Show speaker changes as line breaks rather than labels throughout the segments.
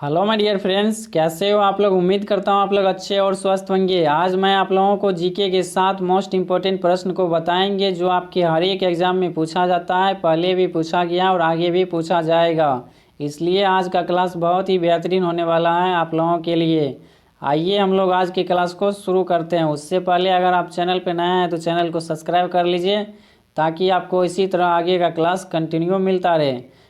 Hello my dear friends, कैसे हो आप लोग। उम्मीद करता हूँ आप लोग अच्छे और स्वस्थ होंगे। आज मैं आप लोगों को जीके के साथ मोस्ट इम्पोर्टेंट प्रश्न को बताएंगे जो आपके हर एक एग्जाम में पूछा जाता है, पहले भी पूछा गया और आगे भी पूछा जाएगा। इसलिए आज का क्लास बहुत ही बेहतरीन होने वाला है आप लोगों के लिए। आइए हम लोग आज की क्लास को शुरू करते हैं। उससे पहले अगर आप चैनल पर नए हैं तो चैनल को सब्सक्राइब कर लीजिए ताकि आपको इसी तरह आगे का क्लास कंटिन्यू मिलता रहे।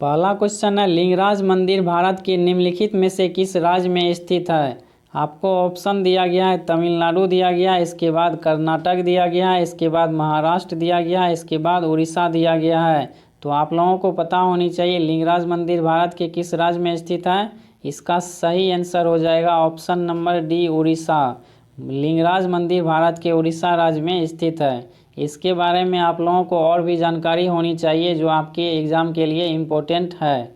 पहला क्वेश्चन है, लिंगराज मंदिर भारत के निम्नलिखित में से किस राज्य में स्थित है। आपको ऑप्शन दिया गया है, तमिलनाडु दिया गया है, इसके बाद कर्नाटक दिया गया है, इसके बाद महाराष्ट्र दिया गया है, इसके बाद उड़ीसा दिया गया है। तो आप लोगों को पता होनी चाहिए लिंगराज मंदिर भारत के किस राज्य में स्थित है। इसका सही आंसर हो जाएगा option number D, Orissa. Lingaraj मंदिर भारत के उड़ीसा राज्य में स्थित है। इसके बारे में आप लोगों को और भी जानकारी होनी चाहिए जो आपके एग्ज़ाम के लिए इम्पोर्टेंट है।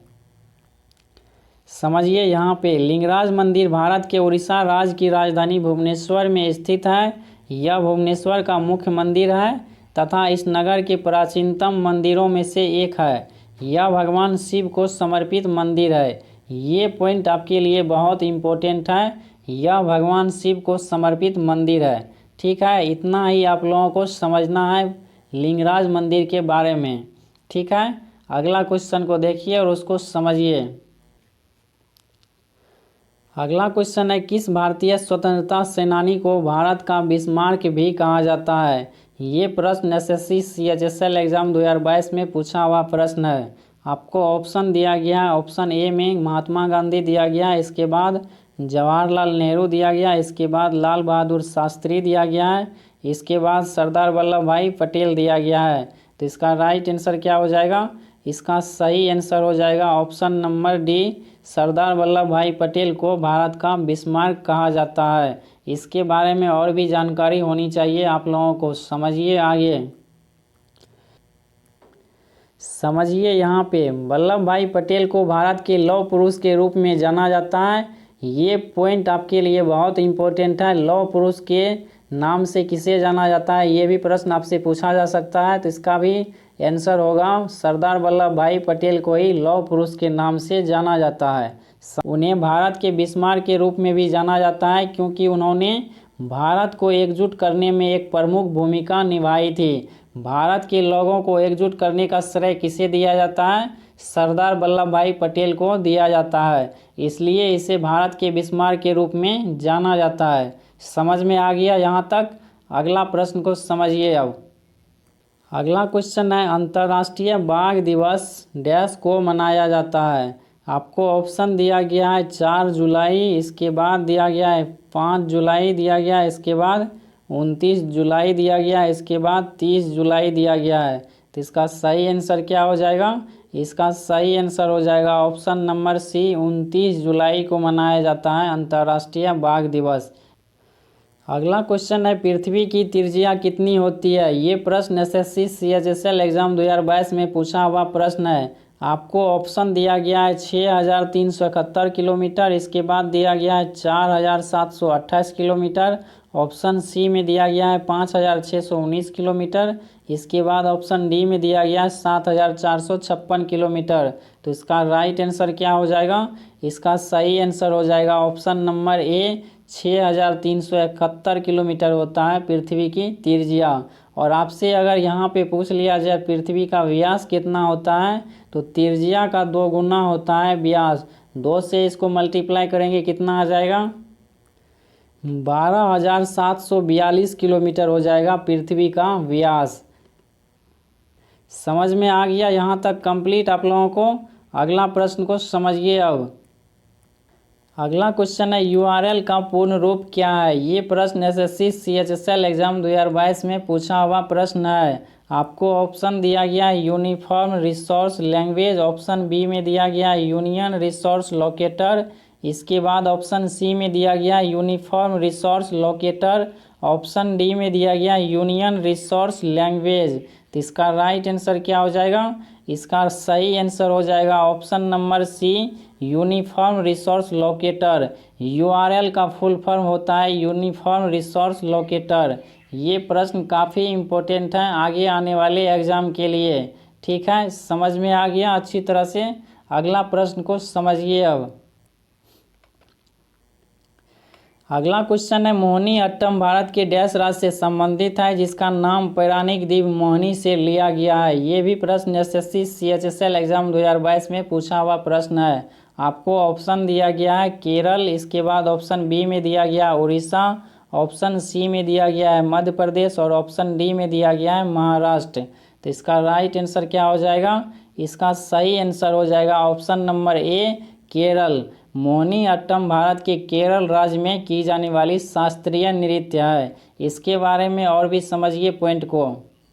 समझिए, यहाँ पे लिंगराज मंदिर भारत के उड़ीसा राज्य की राजधानी भुवनेश्वर में स्थित है। यह भुवनेश्वर का मुख्य मंदिर है तथा इस नगर के प्राचीनतम मंदिरों में से एक है। यह भगवान शिव को समर्पित मंदिर है। ये पॉइंट आपके लिए बहुत इम्पोर्टेंट है। यह भगवान शिव को समर्पित मंदिर है। ठीक है, इतना ही आप लोगों को समझना है लिंगराज मंदिर के बारे में। ठीक है, अगला क्वेश्चन को देखिए और उसको समझिए। अगला क्वेश्चन है, किस भारतीय स्वतंत्रता सेनानी को भारत का बिस्मार्क भी कहा जाता है। ये प्रश्न एसएससी सीएचएसएल एग्जाम 2022 में पूछा हुआ प्रश्न है। आपको ऑप्शन दिया गया है। ऑप्शन ए में महात्मा गांधी दिया गया है, इसके बाद जवाहरलाल नेहरू दिया गया, इसके बाद लाल बहादुर शास्त्री दिया गया है, इसके बाद सरदार वल्लभ भाई पटेल दिया गया है। तो इसका राइट आंसर क्या हो जाएगा। इसका सही आंसर हो जाएगा option number D, Sardar Vallabh भाई पटेल को भारत का बिस्मार्क कहा जाता है। इसके बारे में और भी जानकारी होनी चाहिए आप लोगों को। समझिए आगे। समझिए, यहाँ पे वल्लभ भाई पटेल को भारत के लौह पुरुष के रूप में जाना जाता है। ये पॉइंट आपके लिए बहुत इम्पोर्टेंट है। लौह पुरुष के नाम से किसे जाना जाता है, ये भी प्रश्न आपसे पूछा जा सकता है। तो इसका भी आंसर होगा सरदार वल्लभ भाई पटेल को ही लौह पुरुष के नाम से जाना जाता है। उन्हें भारत के बिस्मार्क के रूप में भी जाना जाता है क्योंकि उन्होंने भारत को एकजुट करने में एक प्रमुख भूमिका निभाई थी। भारत के लोगों को एकजुट करने का श्रेय किसे दिया जाता है, सरदार वल्लभ भाई पटेल को दिया जाता है। इसलिए इसे भारत के बिस्मार्क के रूप में जाना जाता है। समझ में आ गया यहाँ तक। अगला प्रश्न को समझिए अब। अगला क्वेश्चन है, अंतर्राष्ट्रीय बाघ दिवस डैश को मनाया जाता है। आपको ऑप्शन दिया गया है 4 जुलाई, इसके बाद दिया गया है 5 जुलाई दिया गया है, इसके बाद 29 जुलाई दिया गया है, इसके बाद 30 जुलाई दिया गया है। तो इसका सही आंसर क्या हो जाएगा। इसका सही आंसर हो जाएगा ऑप्शन नंबर सी, 29 जुलाई को मनाया जाता है अंतर्राष्ट्रीय बाघ दिवस। अगला क्वेश्चन है, पृथ्वी की त्रिज्या कितनी होती है। ये प्रश्न एसएससी सीएचएसएल एग्जाम 2022 में पूछा हुआ प्रश्न है। आपको ऑप्शन दिया गया है 6371 किलोमीटर, इसके बाद दिया गया है 4728 किलोमीटर, ऑप्शन सी में दिया गया है 5619 किलोमीटर, इसके बाद ऑप्शन डी में दिया गया है 7456 किलोमीटर। तो इसका राइट आंसर क्या हो जाएगा। इसका सही आंसर हो जाएगा ऑप्शन नंबर ए, 6371 किलोमीटर होता है पृथ्वी की त्रिज्या। और आपसे अगर यहाँ पे पूछ लिया जाए पृथ्वी का व्यास कितना होता है, तो त्रिज्या का 2 गुना होता है व्यास। 2 से इसको मल्टीप्लाई करेंगे कितना आ जाएगा, 12,742 किलोमीटर हो जाएगा पृथ्वी का व्यास। समझ में आ गया यहाँ तक कंप्लीट आप लोगों को। अगला प्रश्न को समझिए अब। अगला क्वेश्चन है, यूआरएल का पूर्ण रूप क्या है। ये प्रश्न एसएससी सीएचएसएल एग्जाम 2022 में पूछा हुआ प्रश्न है। आपको ऑप्शन दिया गया है uniform resource language, option B में दिया गया है यूनियन रिसोर्स लोकेटर, इसके बाद ऑप्शन सी में दिया गया है uniform resource locator, option D में दिया गया है यूनियन रिसोर्स लैंग्वेज। तो इसका राइट आंसर क्या हो जाएगा। इसका सही आंसर हो जाएगा option number C, uniform resource locator. URL का फुल फॉर्म होता है यूनिफॉर्म रिसोर्स लोकेटर। ये प्रश्न काफ़ी इम्पोर्टेंट है आगे आने वाले एग्ज़ाम के लिए। ठीक है, समझ में आ गया अच्छी तरह से। अगला प्रश्न को समझिए। अब अगला क्वेश्चन है, मोहिनीअट्टम भारत के डैश राज्य से संबंधित है जिसका नाम पौराणिक द्वीप मोहिनी से लिया गया है। ये भी प्रश्न एसएससी CHSL एग्जाम 2022 में पूछा हुआ प्रश्न है। आपको ऑप्शन दिया गया है केरल, इसके बाद ऑप्शन बी में दिया गया उड़ीसा, ऑप्शन सी में दिया गया है मध्य प्रदेश और ऑप्शन डी में दिया गया है महाराष्ट्र। तो इसका राइट आंसर क्या हो जाएगा? इसका सही आंसर हो जाएगा option number A Kerala. Mohiniyattam Bharat के केरल राज्य में की जाने वाली शास्त्रीय नृत्य है। इसके बारे में और भी समझिए पॉइंट को।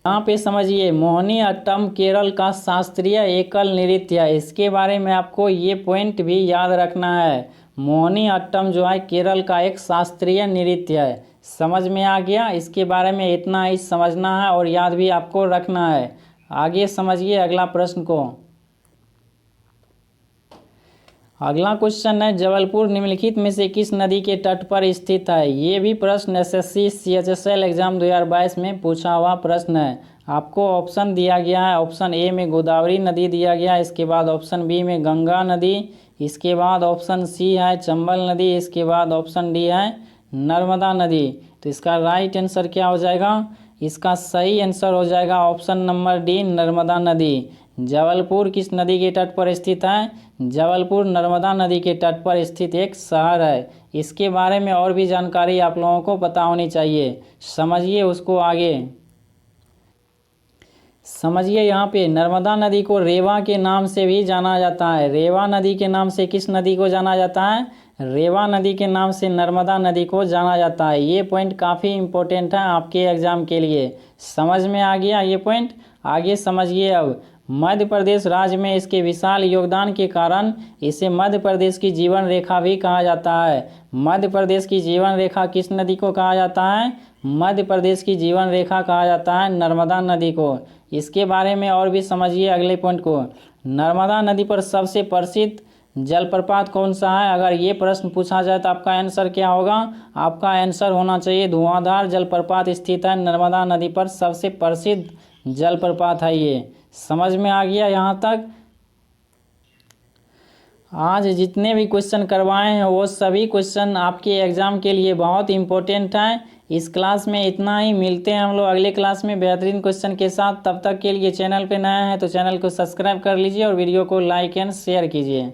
यहाँ पे समझिए, मोहिनीअट्टम केरल का शास्त्रीय एकल नृत्य है। इसके बारे में आपको ये पॉइंट भी याद रखना है। मोहिनीअट्टम जो है केरल का एक शास्त्रीय नृत्य है। समझ में आ गया? इसके बारे में इतना ही समझना है और याद भी आपको रखना है। आगे समझिए अगला प्रश्न को। अगला क्वेश्चन है, जबलपुर निम्नलिखित में से किस नदी के तट पर स्थित है? ये भी प्रश्न एसएससी CHSL एग्जाम 2022 में पूछा हुआ प्रश्न है। आपको ऑप्शन दिया गया है, ऑप्शन ए में गोदावरी नदी दिया गया है, इसके बाद ऑप्शन बी में गंगा नदी, इसके बाद ऑप्शन सी है चंबल नदी, इसके बाद ऑप्शन डी है नर्मदा नदी। तो इसका राइट आंसर क्या हो जाएगा? इसका सही आंसर हो जाएगा ऑप्शन नंबर डी नर्मदा नदी। जबलपुर किस नदी के तट पर स्थित है? जबलपुर नर्मदा नदी के तट पर स्थित एक शहर है। इसके बारे में और भी जानकारी आप लोगों को पता होनी चाहिए। समझिए उसको आगे। समझिए यहाँ पे नर्मदा नदी को रेवा के नाम से भी जाना जाता है। रेवा नदी के नाम से किस नदी को जाना जाता है? रेवा नदी के नाम से नर्मदा नदी को जाना जाता है। ये पॉइंट काफ़ी इम्पोर्टेंट है आपके एग्जाम के लिए। समझ में आ गया ये पॉइंट? आगे समझिए। अब मध्य प्रदेश राज्य में इसके विशाल योगदान के कारण इसे मध्य प्रदेश की जीवन रेखा भी कहा जाता है। मध्य प्रदेश की जीवन रेखा किस नदी को कहा जाता है? मध्य प्रदेश की जीवन रेखा कहा जाता है नर्मदा नदी को। इसके बारे में और भी समझिए अगले पॉइंट को। नर्मदा नदी पर सबसे प्रसिद्ध जलप्रपात कौन सा है? अगर ये प्रश्न पूछा जाए तो आपका आंसर क्या होगा? आपका आंसर होना चाहिए धुआंधार जलप्रपात स्थित है नर्मदा नदी पर सबसे प्रसिद्ध जलप्रपात है ये। समझ में आ गया यहाँ तक? आज जितने भी क्वेश्चन करवाए हैं वो सभी क्वेश्चन आपके एग्जाम के लिए बहुत इंपॉर्टेंट हैं। इस क्लास में इतना ही। मिलते हैं हम लोग अगले क्लास में बेहतरीन क्वेश्चन के साथ। तब तक के लिए चैनल पे नया है तो चैनल को सब्सक्राइब कर लीजिए और वीडियो को लाइक एंड शेयर कीजिए।